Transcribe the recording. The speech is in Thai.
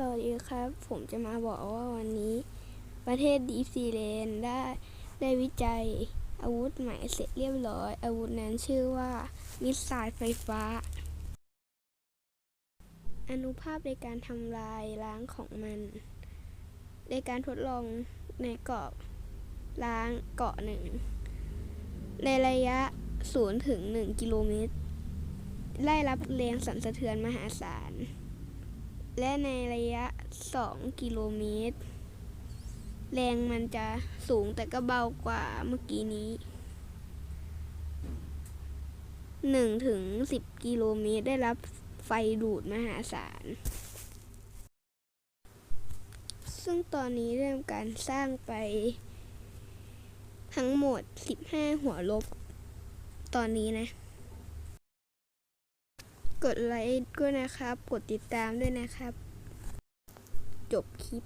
สวัสดีครับ ผมจะมาบอกว่าวันนี้ประเทศนิวซีแลนด์ได้วิจัยอาวุธใหม่เสร็จเรียบร้อย อาวุธนั้นชื่อว่ามิสไซล์ไฟฟ้าอานุภาพในการทำลายล้างของมันในการทดลองในเกาะล้างเกาะหนึ่งในระยะ 0 ถึง 1 กิโลเมตรได้รับแรงสั่นสะเทือนมหาศาลและในระยะ 2 กิโลเมตรแรงมันจะสูงแต่ก็เบากว่าเมื่อกี้นี้ 1 ถึง 10 กิโลเมตรได้รับไฟดูดมหาศาลซึ่งตอนนี้เริ่มการสร้างไปทั้งหมด 15 หัวลบตอนนี้นะกดไลค์ด้วยนะครับกดติดตามด้วยนะครับจบคลิป